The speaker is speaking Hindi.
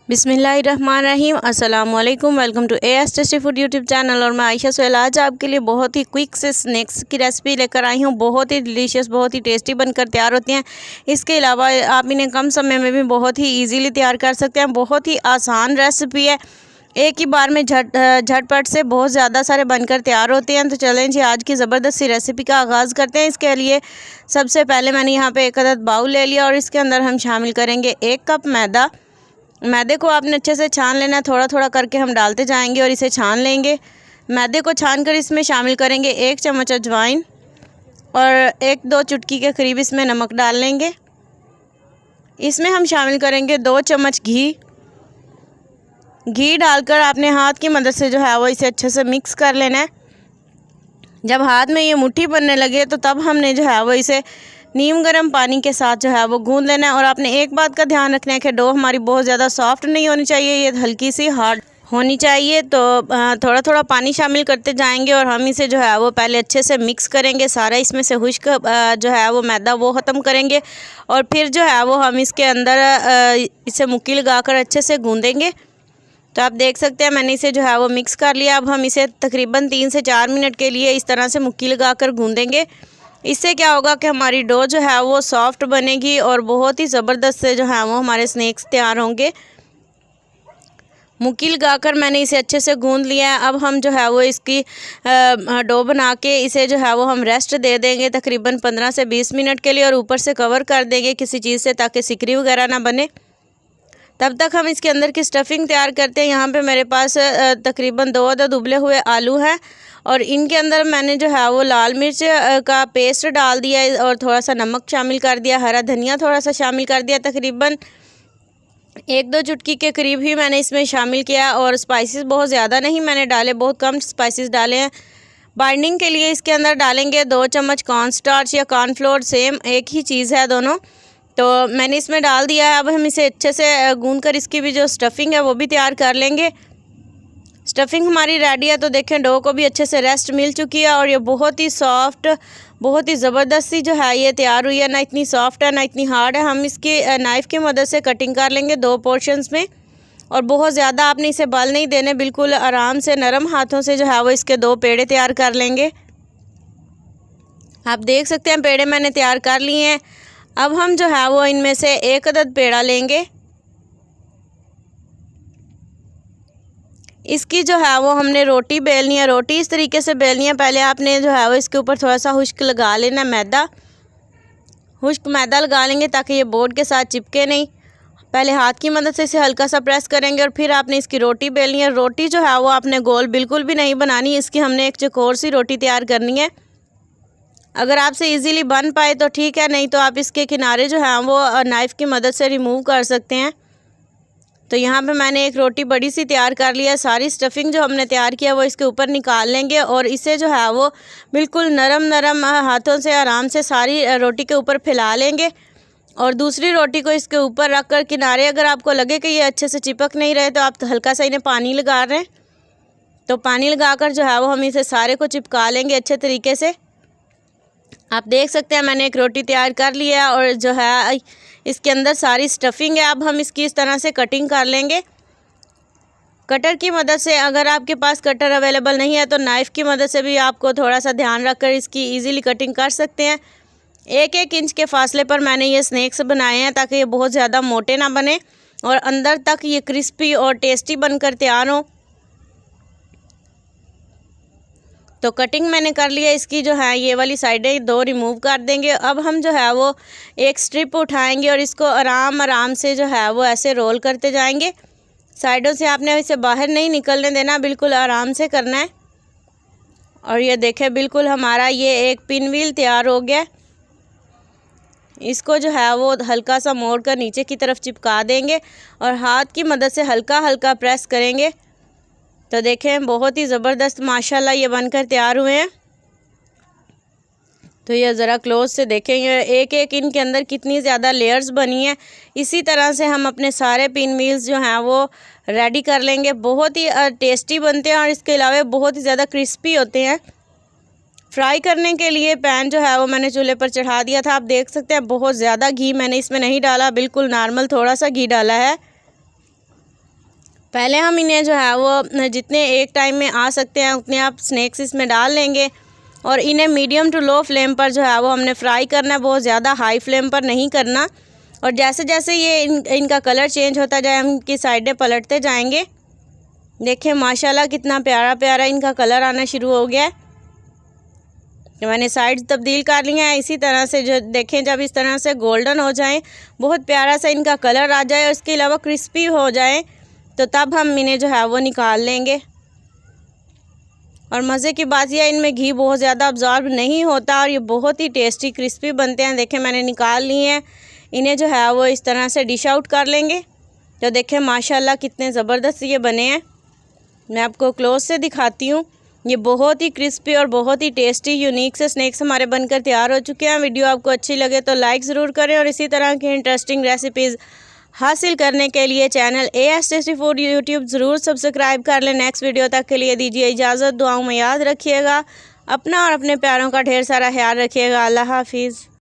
बिस्मिल्लाहिर्रहमानिर्रहीम। अस्सलामुअलैकुम। Welcome to AS tasty food YouTube channel. और मैं आयशा सोहेल आज आपके लिए बहुत ही क्विक से स्नैक्स की रेसिपी लेकर आई हूँ। बहुत ही डिलीशियस, बहुत ही टेस्टी बनकर तैयार होती हैं। इसके अलावा आप इन्हें कम समय में भी बहुत ही इजीली तैयार कर सकते हैं। बहुत ही आसान रेसिपी है, एक ही बार में झटपट से बहुत ज़्यादा सारे बनकर तैयार होते हैं। तो चलें जी, आज की ज़बरदस्त सी रेसिपी का आगाज़ करते हैं। इसके लिए सबसे पहले मैंने यहाँ पे एक अदद बाउल ले लिया और इसके अंदर हम शामिल करेंगे 1 कप मैदा। मैदे को आपने अच्छे से छान लेना है, थोड़ा थोड़ा करके हम डालते जाएंगे और इसे छान लेंगे। मैदे को छान कर इसमें शामिल करेंगे 1 चम्मच अजवाइन और 1-2 चुटकी के करीब इसमें नमक डाल लेंगे। इसमें हम शामिल करेंगे 2 चम्मच घी डालकर आपने हाथ की मदद से जो है वो इसे अच्छे से मिक्स कर लेना है। जब हाथ में ये मुट्ठी बनने लगे तो तब हमने जो है वो इसे नीम गर्म पानी के साथ जो है वो गूंद लेना है। और आपने एक बात का ध्यान रखना है कि डो हमारी बहुत ज़्यादा सॉफ्ट नहीं होनी चाहिए, ये हल्की सी हार्ड होनी चाहिए। तो थोड़ा थोड़ा पानी शामिल करते जाएंगे और हम इसे जो है वो पहले अच्छे से मिक्स करेंगे। सारा इसमें से खुश्क जो है वो मैदा वो ख़त्म करेंगे और फिर जो है वो हम इसके अंदर इसे मुक्की लगाकर अच्छे से गूंदेंगे। तो आप देख सकते हैं मैंने इसे जो है वो मिक्स कर लिया। अब हम इसे तकरीबन 3 से 4 मिनट के लिए इस तरह से मुक्की लगाकर गूंदेंगे। इससे क्या होगा कि हमारी डो जो है वो सॉफ्ट बनेगी और बहुत ही ज़बरदस्त से जो है वो हमारे स्नैक्स तैयार होंगे। मुक्की लगाकर मैंने इसे अच्छे से गूंद लिया है। अब हम जो है वो इसकी डो बना के इसे जो है वो हम रेस्ट दे देंगे तकरीबन 15 से 20 मिनट के लिए और ऊपर से कवर कर देंगे किसी चीज़ से ताकि सिकरी वगैरह ना बने। तब तक हम इसके अंदर की स्टफिंग तैयार करते हैं। यहाँ पे मेरे पास तकरीबन 2 अदद उबले हुए आलू हैं और इनके अंदर मैंने जो है वो लाल मिर्च का पेस्ट डाल दिया और थोड़ा सा नमक शामिल कर दिया, हरा धनिया थोड़ा सा शामिल कर दिया, तकरीबन 1-2 चुटकी के करीब ही मैंने इसमें शामिल किया। और स्पाइसेस बहुत ज़्यादा नहीं मैंने डाले, बहुत कम स्पाइसेस डाले हैं। बाइंडिंग के लिए इसके अंदर डालेंगे 2 चम्मच कॉर्नस्टार्च या कॉर्नफ्लोर, सेम एक ही चीज़ है दोनों। तो मैंने इसमें डाल दिया है। अब हम इसे अच्छे से गूंद कर इसकी भी जो स्टफिंग है वो भी तैयार कर लेंगे। स्टफिंग हमारी रेडी है। तो देखें डो को भी अच्छे से रेस्ट मिल चुकी है और ये बहुत ही सॉफ्ट, बहुत ही ज़बरदस्त सी जो है ये तैयार हुई है। ना इतनी सॉफ्ट है ना इतनी हार्ड है। हम इसकी नाइफ़ की मदद से कटिंग कर लेंगे 2 पोर्शंस में और बहुत ज़्यादा आपने इसे बल नहीं देने, बिल्कुल आराम से नरम हाथों से जो है वो इसके 2 पेड़े तैयार कर लेंगे। आप देख सकते हैं पेड़े मैंने तैयार कर लिए हैं। अब हम जो है वो इनमें से 1 अदद पेड़ा लेंगे। इसकी जो है वो हमने रोटी बेलनी है। रोटी इस तरीके से बेलनी है। पहले आपने जो है वो इसके ऊपर थोड़ा सा खुश्क लगा लेना, खुश्क मैदा लगा लेंगे ताकि ये बोर्ड के साथ चिपके नहीं। पहले हाथ की मदद से इसे हल्का सा प्रेस करेंगे और फिर आपने इसकी रोटी बेलनी है। रोटी जो है वो आपने गोल बिल्कुल भी नहीं बनानी, इसकी हमने एक चौकोर सी रोटी तैयार करनी है। अगर आपसे इजीली बन पाए तो ठीक है, नहीं तो आप इसके किनारे जो है वो नाइफ़ की मदद से रिमूव कर सकते हैं। तो यहाँ पे मैंने एक रोटी बड़ी सी तैयार कर लिया है। सारी स्टफिंग जो हमने तैयार किया वो इसके ऊपर निकाल लेंगे और इसे जो है वो बिल्कुल नरम नरम हाथों से आराम से सारी रोटी के ऊपर फैला लेंगे और दूसरी रोटी को इसके ऊपर रख कर किनारे अगर आपको लगे कि ये अच्छे से चिपक नहीं रहे तो आप हल्का सा इन्हें पानी लगा रहे हैं। तो पानी लगाकर जो है वो हम इसे सारे को चिपका लेंगे अच्छे तरीके से। आप देख सकते हैं मैंने एक रोटी तैयार कर लिया है और जो है इसके अंदर सारी स्टफिंग है। अब हम इसकी इस तरह से कटिंग कर लेंगे कटर की मदद से। अगर आपके पास कटर अवेलेबल नहीं है तो नाइफ़ की मदद से भी आपको थोड़ा सा ध्यान रखकर इसकी इजीली कटिंग कर सकते हैं। 1-1 इंच के फासले पर मैंने ये स्नैक्स बनाए हैं ताकि ये बहुत ज़्यादा मोटे ना बने और अंदर तक ये क्रिस्पी और टेस्टी बनकर तैयार हो। तो कटिंग मैंने कर लिया। इसकी जो है ये वाली साइडें 2 रिमूव कर देंगे। अब हम जो है वो एक स्ट्रिप उठाएंगे और इसको आराम से जो है वो ऐसे रोल करते जाएंगे। साइडों से आपने इसे बाहर नहीं निकलने देना, बिल्कुल आराम से करना है। और ये देखें बिल्कुल हमारा ये एक पिन व्हील तैयार हो गया। इसको जो है वो हल्का सा मोड़ कर नीचे की तरफ चिपका देंगे और हाथ की मदद से हल्का हल्का प्रेस करेंगे। तो देखें बहुत ही ज़बरदस्त माशाल्लाह ये बनकर तैयार हुए हैं। तो ये ज़रा क्लोज से देखें ये 1-1 इनके अंदर कितनी ज़्यादा लेयर्स बनी हैं। इसी तरह से हम अपने सारे पिन व्हील्स जो हैं वो रेडी कर लेंगे। बहुत ही टेस्टी बनते हैं और इसके अलावा बहुत ही ज़्यादा क्रिस्पी होते हैं। फ्राई करने के लिए पैन जो है वो मैंने चूल्हे पर चढ़ा दिया था। आप देख सकते हैं बहुत ज़्यादा घी मैंने इसमें नहीं डाला, बिल्कुल नॉर्मल थोड़ा सा घी डाला है। पहले हम इन्हें जो है वो जितने एक टाइम में आ सकते हैं उतने आप स्नैक्स इसमें डाल लेंगे और इन्हें मीडियम टू लो फ्लेम पर जो है वो हमने फ्राई करना है, बहुत ज़्यादा हाई फ्लेम पर नहीं करना। और जैसे जैसे ये इनका कलर चेंज होता जाए हम इनकी साइडें पलटते जाएंगे। देखें माशाल्लाह कितना प्यारा प्यारा इनका कलर आना शुरू हो गया है। मैंने साइड तब्दील कर लिया है। इसी तरह से जो देखें जब इस तरह से गोल्डन हो जाएं, बहुत प्यारा सा इनका कलर आ जाए और इसके अलावा क्रिस्पी हो जाए तो तब हम इन्हें जो है वो निकाल लेंगे। और मज़े की बात यह है इनमें घी बहुत ज़्यादा अब्जॉर्ब नहीं होता और ये बहुत ही टेस्टी क्रिस्पी बनते हैं। देखें मैंने निकाल लिए हैं। इन्हें जो है वो इस तरह से डिश आउट कर लेंगे। तो देखें माशाल्लाह कितने ज़बरदस्त ये बने हैं। मैं आपको क्लोज से दिखाती हूँ। ये बहुत ही क्रिस्पी और बहुत ही टेस्टी यूनिक से स्नैक्स हमारे बनकर तैयार हो चुके हैं। वीडियो आपको अच्छी लगे तो लाइक ज़रूर करें और इसी तरह की इंटरेस्टिंग रेसिपीज़ हासिल करने के लिए channel AS tasty food YouTube ज़रूर सब्सक्राइब कर लें। नेक्स्ट वीडियो तक के लिए दीजिए इजाज़त। दुआओं में याद रखिएगा अपना और अपने प्यारों का ढेर सारा ख्याल रखिएगा। अल्लाह हाफिज़।